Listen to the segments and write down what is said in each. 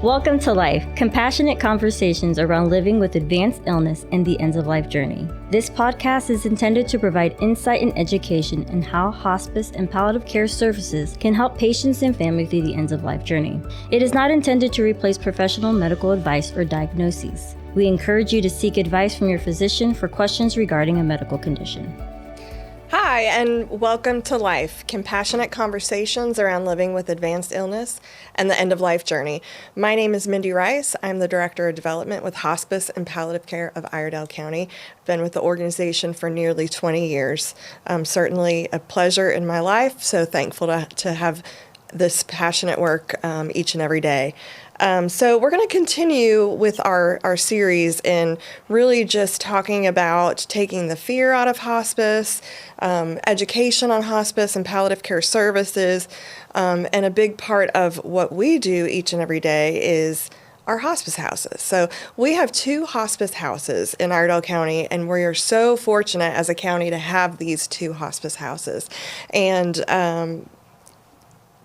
Welcome to Life, compassionate conversations around living with advanced illness and the end-of-life journey. This podcast is intended to provide insight and education in how hospice and palliative care services can help patients and families through the end-of-life journey. It is not intended to replace professional medical advice or diagnoses. We encourage you to seek advice from your physician for questions regarding a medical condition. Hi, and welcome to Life, compassionate conversations around living with advanced illness and the end-of-life journey. My name is Mindy Rice. I'm the Director of Development with Hospice and Palliative Care of Iredell County. I've been with the organization for nearly 20 years. Certainly a pleasure in my life, so thankful to have this passionate work each and every day. So we're going to continue with our series in really just talking about taking the fear out of hospice, education on hospice and palliative care services, and a big part of what we do each and every day is our hospice houses. So we have 2 hospice houses in Iredell County, and we are so fortunate as a county to have these 2 hospice houses. And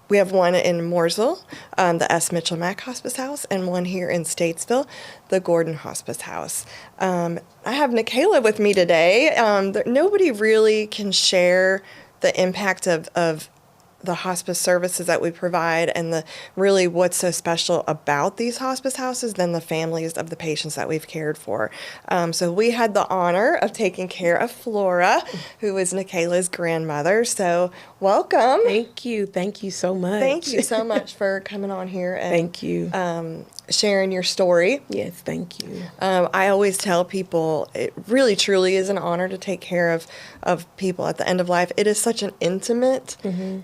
we have one in Mooresville, the S. Mitchell Mack Hospice House, and one here in Statesville, the Gordon Hospice House. I have Nakayla with me today. Nobody really can share the impact of the hospice services that we provide and really what's so special about these hospice houses than the families of the patients that we've cared for. So we had the honor of taking care of Flora, who is Nakayla's grandmother. So welcome. Thank you. Thank you so much. Thank you so much for coming on here and thank you. Sharing your story. Yes, thank you. I always tell people it really truly is an honor to take care of people at the end of life. It is such an intimate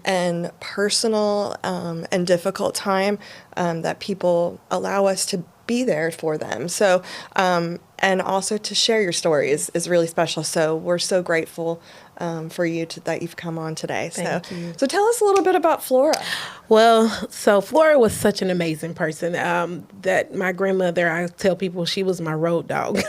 and personal and difficult time that people allow us to be there for them. So, and also to share your story is really special. So we're so grateful for you that you've come on today. Thank you. So tell us a little bit about Flora. Well, so Flora was such an amazing person that my grandmother, I tell people she was my road dog,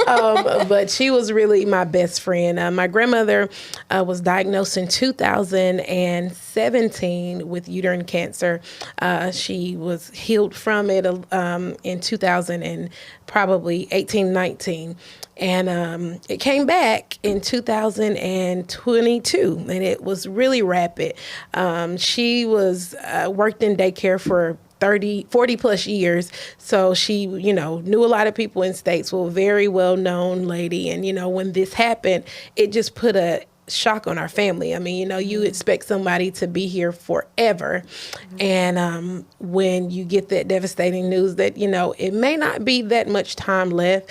but she was really my best friend. My grandmother was diagnosed in 2017 with uterine cancer. She was healed from it in 2000 and probably 18, 19. And it came back in 2022, and it was really rapid. She was worked in daycare for 40 plus years. So she, knew a lot of people in Statesville, very well-known lady. And, when this happened, it just put a shock on our family. I mean, you expect somebody to be here forever. And when you get that devastating news that, it may not be that much time left,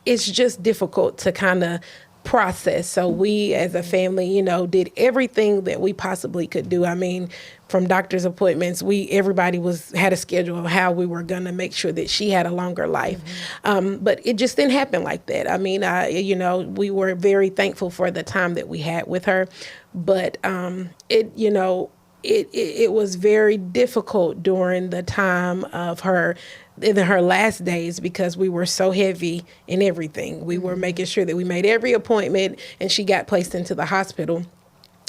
it's just difficult to kind of process. So we as a family, did everything that we possibly could do. I mean, from doctor's appointments, everybody had a schedule of how we were going to make sure that she had a longer life. But it just didn't happen like that. I mean, we were very thankful for the time that we had with her, but it was very difficult during the time of in her last days because we were so heavy in everything. We were making sure that we made every appointment, and she got placed into the hospital.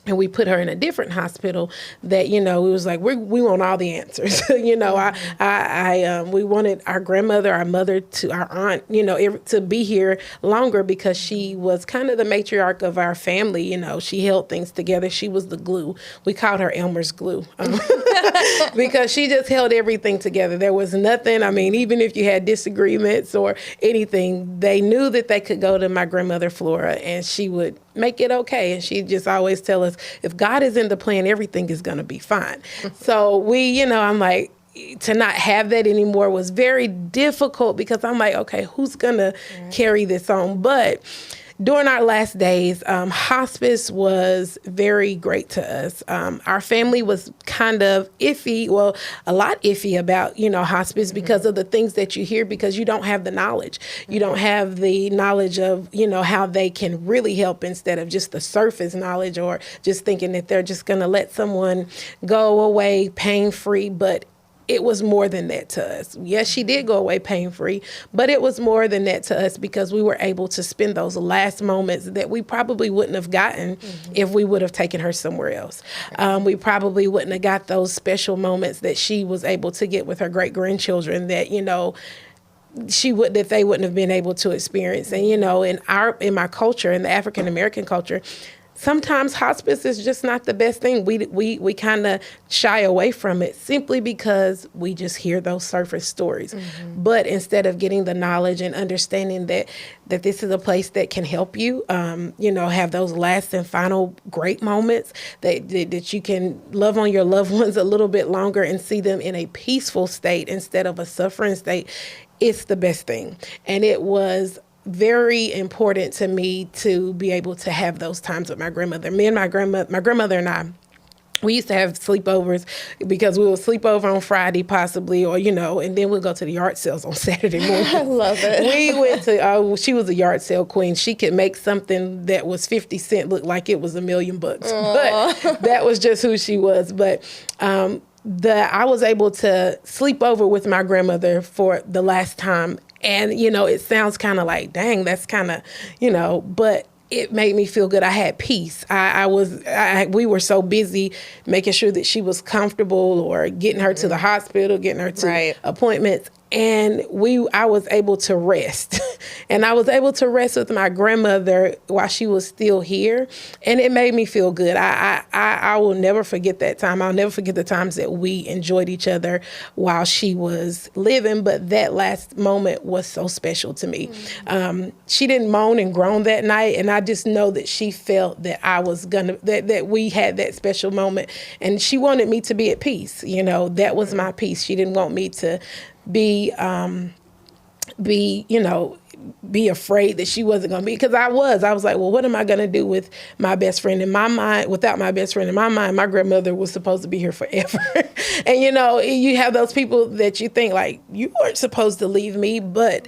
And we put her in a different hospital that, it was like, we want all the answers. We wanted our grandmother, our mother, our aunt, to be here longer because she was kind of the matriarch of our family. She held things together. She was the glue. We called her Elmer's glue because she just held everything together. There was nothing. I mean, even if you had disagreements or anything, they knew that they could go to my grandmother, Flora, and she would make it okay. And she just always tell us, if God is in the plan, everything is going to be fine. So I'm like, to not have that anymore was very difficult because I'm like, okay, who's going to carry this on? But during our last days, hospice was very great to us. Our family was kind of iffy, a lot iffy about, hospice because of the things that you hear, because you don't have the knowledge. You don't have the knowledge of, how they can really help instead of just the surface knowledge or just thinking that they're just going to let someone go away pain-free. But it was more than that to us. Yes, she did go away pain-free, but it was more than that to us because we were able to spend those last moments that we probably wouldn't have gotten if we would have taken her somewhere else. We probably wouldn't have got those special moments that she was able to get with her great-grandchildren that, that they wouldn't have been able to experience. And, in my culture, in the African American culture, sometimes hospice is just not the best thing. We kind of shy away from it simply because we just hear those surface stories. But instead of getting the knowledge and understanding that this is a place that can help you, have those last and final great moments, that you can love on your loved ones a little bit longer and see them in a peaceful state instead of a suffering state, it's the best thing. And it was very important to me to be able to have those times with my grandmother. My grandmother and I, we used to have sleepovers because we would sleep over on Friday possibly, or, and then we'll go to the yard sales on Saturday morning. I love it. We went to, she was a yard sale queen. She could make something that was 50 cents look like it was $1 million. But that was just who she was. But I was able to sleep over with my grandmother for the last time. And, it sounds kind of like, dang, that's kind of, but it made me feel good. I had peace. We were so busy making sure that she was comfortable or getting her to the hospital, getting her to appointments. And I was able to rest. And I was able to rest with my grandmother while she was still here. And it made me feel good. I will never forget that time. I'll never forget the times that we enjoyed each other while she was living. But that last moment was so special to me. She didn't moan and groan that night. And I just know that she felt that that we had that special moment. And she wanted me to be at peace. That was my peace. She didn't want me to be afraid that she wasn't going to be, because I was like, well, what am I going to do with my best friend? In my mind, without my best friend, in my mind, my grandmother was supposed to be here forever. And, you have those people that you think like, you weren't supposed to leave me, but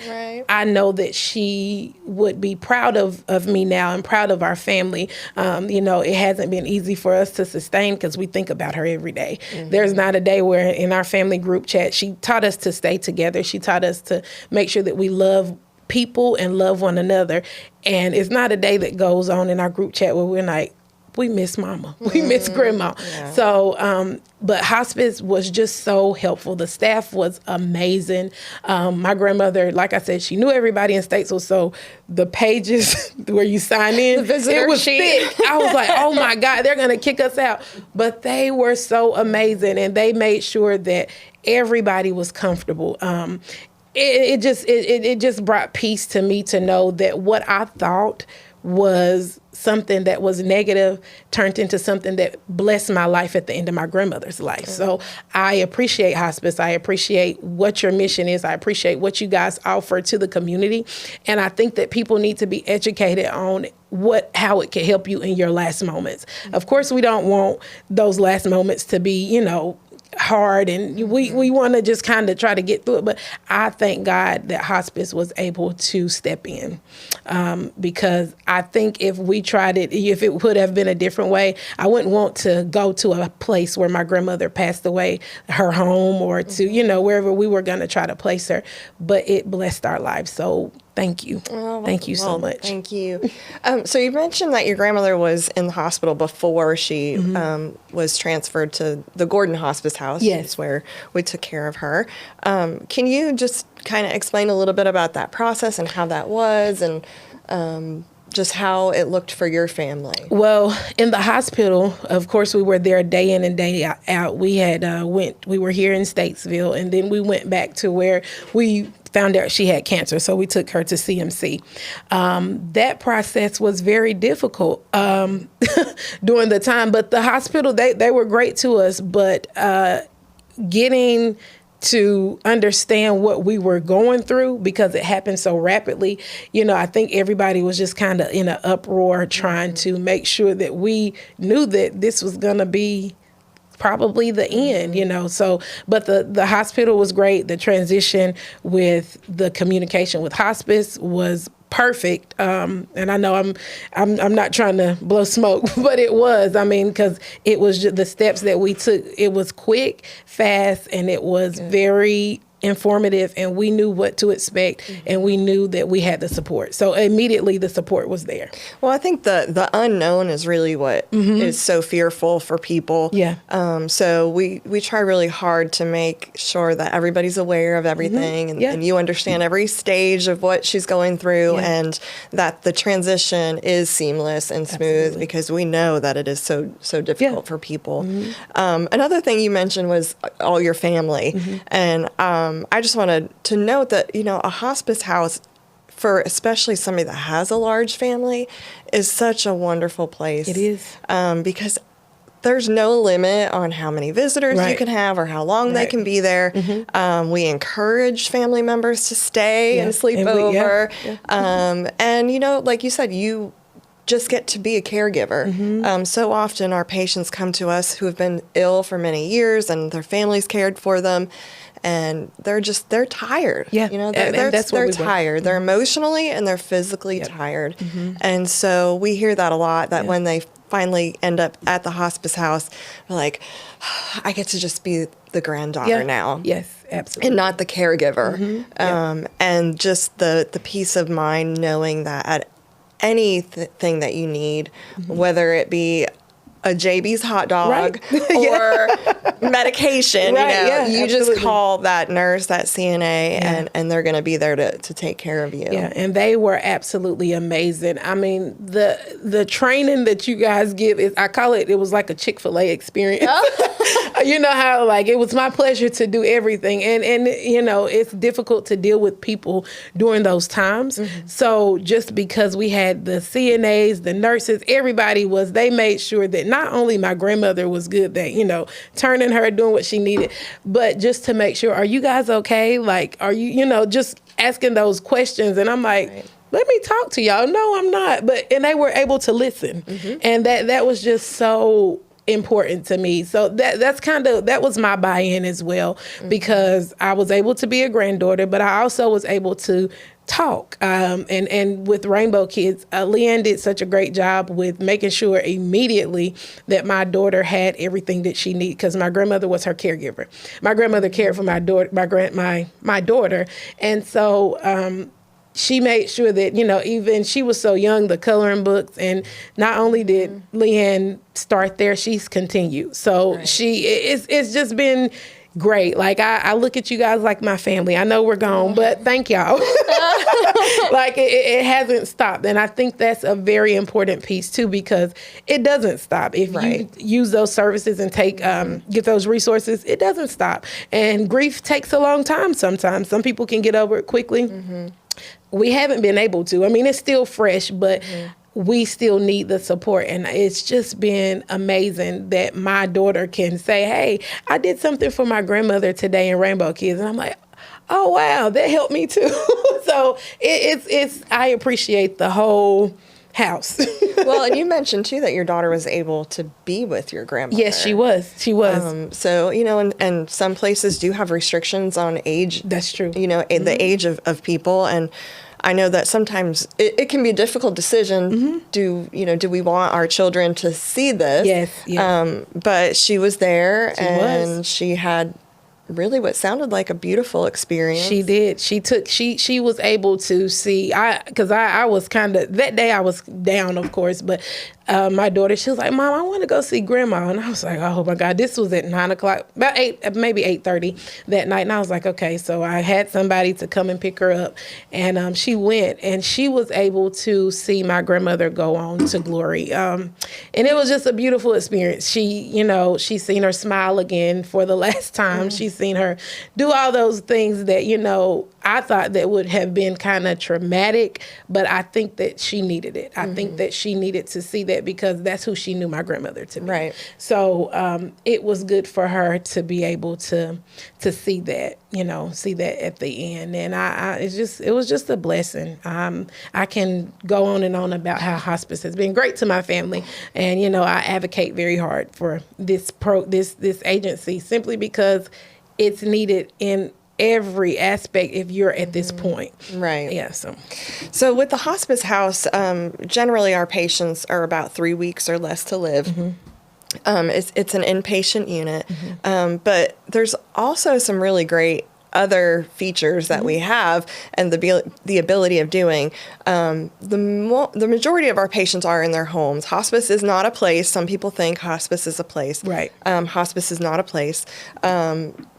I know that she would be proud of me now and proud of our family. It hasn't been easy for us to sustain because we think about her every day. There's not a day where in our family group chat, she taught us to stay together. She taught us to make sure that we love people and love one another. And it's not a day that goes on in our group chat where we're like, we miss mama, we miss grandma. So, but hospice was just so helpful. The staff was amazing. My grandmother, like I said, she knew everybody in Statesville. So the pages where you sign in, it was thick. I was like, oh my God, they're going to kick us out. But they were so amazing. And they made sure that everybody was comfortable. It just brought peace to me to know that what I thought was something that was negative turned into something that blessed my life at the end of my grandmother's life. So I appreciate hospice. I appreciate what your mission is. I appreciate what you guys offer to the community. And I think that people need to be educated on how it can help you in your last moments. Of course, we don't want those last moments to be, hard, and we want to just kind of try to get through it. But I thank God that hospice was able to step in, because I think if we tried it, if it would have been a different way, I wouldn't want to go to a place where my grandmother passed away, her home, or to, wherever we were going to try to place her. But it blessed our lives. So thank you. Thank you so much. Thank you. So you mentioned that your grandmother was in the hospital before she was transferred to the Gordon Hospice House. Yes. Where we took care of her. Can you just kind of explain a little bit about that process and how that was, and just how it looked for your family? Well, in the hospital, of course, we were there day in and day out. We had we were here in Statesville, and then we went back to where we found out she had cancer, so we took her to CMC. That process was very difficult during the time, but the hospital, they were great to us, but getting to understand what we were going through, because it happened so rapidly, I think everybody was just kind of in an uproar trying to make sure that we knew that this was going to be probably the end, so, but the hospital was great. The transition with the communication with hospice was perfect. And I know I'm not trying to blow smoke, but it was. I mean, because it was just the steps that we took. It was quick, fast, and it was very informative, and we knew what to expect, and we knew that we had the support. So immediately the support was there. Well, I think the unknown is really what is so fearful for people. Yeah. So we try really hard to make sure that everybody's aware of everything, and you understand every stage of what she's going through, and that the transition is seamless and smooth, because we know that it is so difficult for people. Another thing you mentioned was all your family, and I just wanted to note that, a hospice house, for especially somebody that has a large family, is such a wonderful place. It is. Because there's no limit on how many visitors you can have or how long they can be there. We encourage family members to stay and sleep over. And, like you said, you just get to be a caregiver. So often our patients come to us who have been ill for many years, and their families cared for them. And they're tired. Yeah. They're tired. They're emotionally and they're physically tired. And so we hear that a lot, that when they finally end up at the hospice house, they're like, I get to just be the granddaughter now. Yes, absolutely. And not the caregiver. And just the peace of mind knowing that at anything that you need, whether it be a JB's hot dog or medication, you just call that nurse, that CNA, and they're going to be there to take care of you. Yeah, and they were absolutely amazing. I mean, the training that you guys give is, I call it was like a Chick-fil-A experience. You know how, like, it was my pleasure to do everything. And it's difficult to deal with people during those times. So just because we had the CNAs, the nurses, everybody they made sure that not only my grandmother was good, that, turning her, doing what she needed, but just to make sure, are you guys okay? Like, are you, just asking those questions. And I'm like, let me talk to y'all. No, I'm not. And they were able to listen. And that was just so important to me. So that was my buy-in as well, because I was able to be a granddaughter, but I also was able to talk. And with Rainbow Kids, Leanne did such a great job with making sure immediately that my daughter had everything that she needed, because my grandmother was her caregiver. My grandmother cared for my daughter, my daughter. And so, she made sure that, even she was so young, the coloring books, and not only did Leanne start there, she's continued. So it's just been great. Like, I look at you guys like my family. I know we're gone, but thank y'all. Like, it hasn't stopped. And I think that's a very important piece too, because it doesn't stop. If you use those services and get those resources, it doesn't stop. And grief takes a long time sometimes. Some people can get over it quickly. We haven't been able to. I mean, it's still fresh, but we still need the support. And it's just been amazing that my daughter can say, hey, I did something for my grandmother today in Rainbow Kids. And I'm like, oh, wow, that helped me too. So I appreciate the whole house. Well, and you mentioned too that your daughter was able to be with your grandmother. Yes, she was. So, and some places do have restrictions on age. That's true. The age of people. And I know that sometimes it can be a difficult decision. Do we want our children to see this? Yes. But she was there, she had really what sounded like a beautiful experience. She did. She was able to see, because I was kind of, that day I was down, of course, but my daughter, she was like, Mom, I want to go see Grandma. And I was like, oh my God, this was at 9:00, about 8, maybe 8:30 that night. And I was like, okay. So I had somebody to come and pick her up. And she went, and she was able to see my grandmother go on to glory. And it was just a beautiful experience. She's seen her smile again for the last time. She's seen her do all those things that, I thought that would have been kind of traumatic, but I think that she needed it. I think that she needed to see that, because that's who she knew my grandmother to be. Right. So it was good for her to be able to see that, see that at the end. And it was just a blessing. I can go on and on about how hospice has been great to my family. And, I advocate very hard for this agency, simply because it's needed in every aspect if you're at this point. Right. Yeah. So with the hospice house, generally our patients are about 3 weeks or less to live. It's an inpatient unit, but there's also some really great other features that we have and the ability of doing. The majority of our patients are in their homes. Hospice is not a place. Some people think hospice is a place. Right. Hospice is not a place.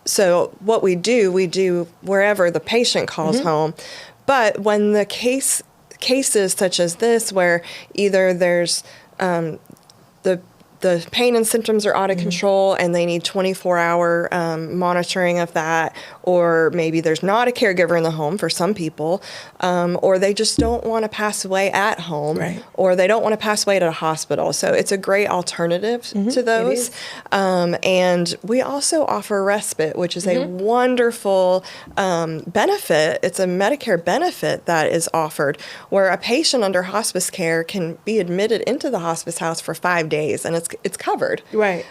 So what we do wherever the patient calls home. But when the cases such as this, where either there's the pain and symptoms are out of control and they need 24-hour monitoring of that, or maybe there's not a caregiver in the home for some people, or they just don't want to pass away at home, or they don't want to pass away at a hospital. So it's a great alternative to those. And we also offer respite, which is a wonderful benefit. It's a Medicare benefit that is offered, where a patient under hospice care can be admitted into the hospice house for 5 days, and it's covered. Right.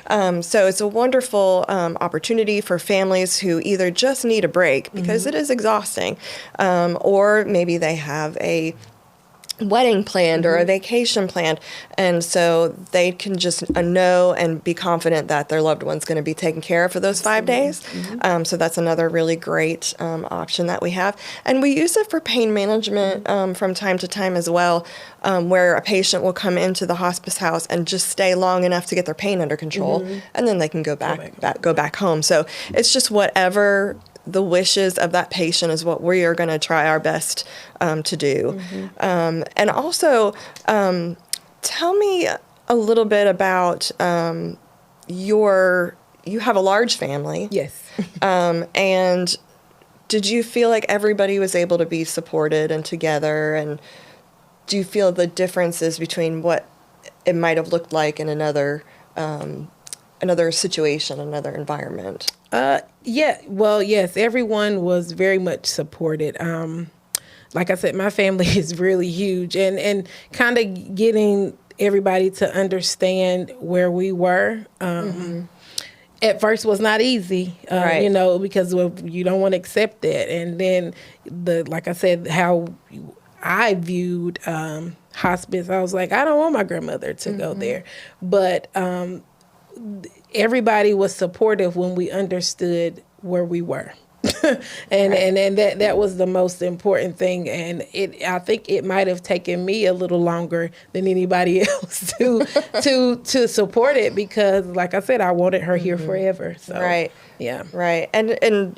So it's a wonderful opportunity for families who either just need a break because it is exhausting, or maybe they have a wedding planned or a vacation planned, and so they can just know and be confident that their loved one's going to be taken care of for those 5 days. So that's another really great option that we have, and we use it for pain management from time to time as well, where a patient will come into the hospice house and just stay long enough to get their pain under control, and then they can go back home. So it's just whatever the wishes of that patient is what we are going to try our best to do. And also, tell me a little bit about you have a large family. Yes. And did you feel like everybody was able to be supported and together? And do you feel the differences between what it might have looked like in another situation, another environment? Yeah. Well, yes, everyone was very much supported. Like I said, my family is really huge, and kind of getting everybody to understand where we were. At first was not easy, Right. because you don't want to accept that. And then like I said, how I viewed hospice, I was like, I don't want my grandmother to go there. But everybody was supportive when we understood where we were. and that was the most important thing, and I think it might have taken me a little longer than anybody else to support it, because like I said, I wanted her here forever. So Right. Yeah. Right. And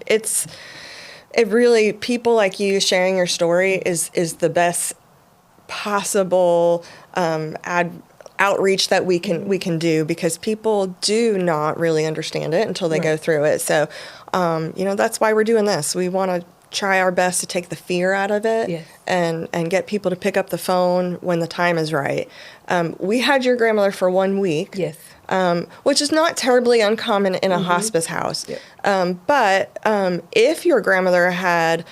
it really, people like you sharing your story is the best possible outreach that we can do, because people do not really understand it until they go through it. So, that's why we're doing this. We want to try our best to take the fear out of it, and get people to pick up the phone when the time is right. We had your grandmother for 1 week, which is not terribly uncommon in a hospice house. But if your grandmother had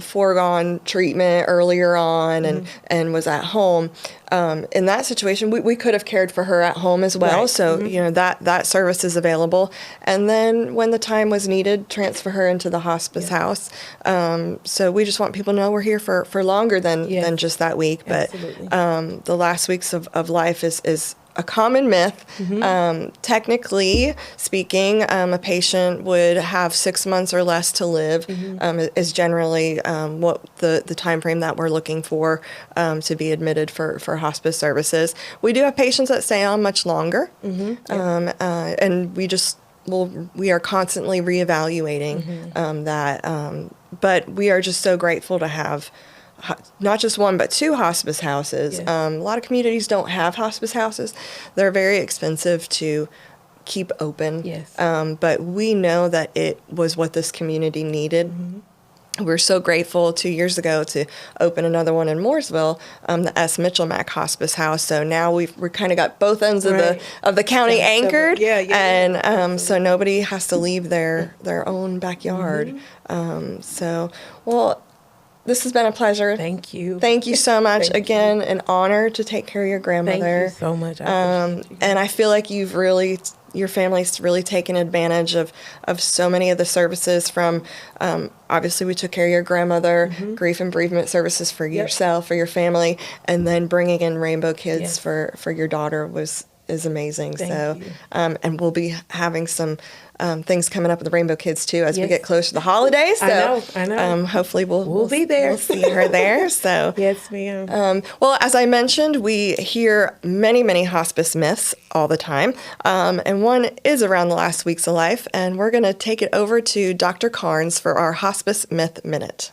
foregone treatment earlier on and was at home, in that situation, we could have cared for her at home as well. Right. So, that service is available. And then when the time was needed, transfer her into the hospice house. So we just want people to know we're here for longer than just that week. But the last weeks of life is a common myth. Technically speaking, a patient would have 6 months or less to live, is generally what the time frame that we're looking for to be admitted for hospice services. We do have patients that stay on much longer, and we are constantly reevaluating that. But we are just so grateful to have not just one, but 2 hospice houses. A lot of communities don't have hospice houses. They're very expensive to keep open. But we know that it was what this community needed. We're so grateful 2 years ago to open another one in Mooresville, the S. Mitchell-Mack Hospice House. So now we're kind of got both ends of the county anchored, and so nobody has to leave their own backyard. This has been a pleasure. Thank you. Thank you so much. Thank Again, an honor to take care of your grandmother. Thank you so much. I appreciate you. And I feel like your family's really taken advantage of so many of the services from, obviously we took care of your grandmother, grief and bereavement services for yourself, for your family, and then bringing in Rainbow Kids for your daughter is amazing. Thank you. And we'll be having some things coming up with the Rainbow Kids too as we get closer to the holidays. So I know. hopefully we'll be there. We'll see her there. So Yes, ma'am. well, as I mentioned, we hear many, many hospice myths all the time, and one is around the last weeks of life, and we're going to take it over to Dr. Carnes for our Hospice Myth Minute.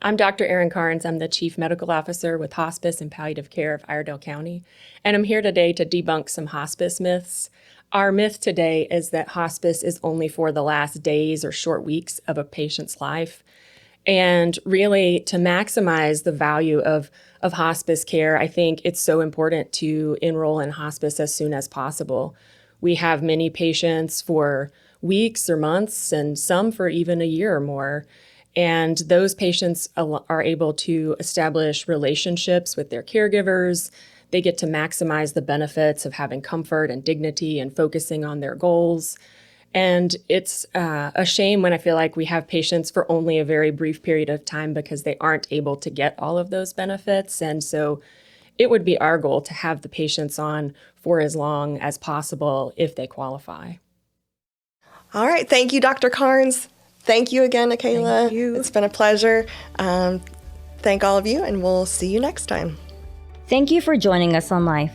I'm Dr. Erin Carnes. I'm the Chief Medical Officer with Hospice and Palliative Care of Iredell County, and I'm here today to debunk some hospice myths. Our myth today is that hospice is only for the last days or short weeks of a patient's life. And really, to maximize the value of hospice care, I think it's so important to enroll in hospice as soon as possible. We have many patients for weeks or months, and some for even a year or more. And those patients are able to establish relationships with their caregivers. They get to maximize the benefits of having comfort and dignity and focusing on their goals. And it's a shame when I feel like we have patients for only a very brief period of time because they aren't able to get all of those benefits. And so it would be our goal to have the patients on for as long as possible if they qualify. All right. Thank you, Dr. Carnes. Thank you again, Nakayla. Thank you. It's been a pleasure. Thank all of you, and we'll see you next time. Thank you for joining us on Life.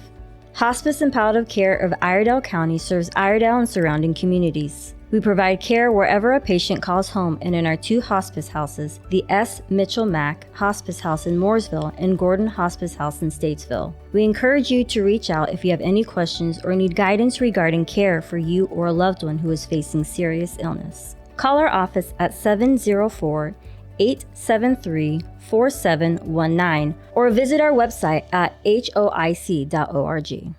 Hospice and Palliative Care of Iredell County serves Iredell and surrounding communities. We provide care wherever a patient calls home and in our 2 hospice houses, the S. Mitchell Mack Hospice House in Mooresville and Gordon Hospice House in Statesville. We encourage you to reach out if you have any questions or need guidance regarding care for you or a loved one who is facing serious illness. Call our office at 704-873-4719 or visit our website at hoic.org.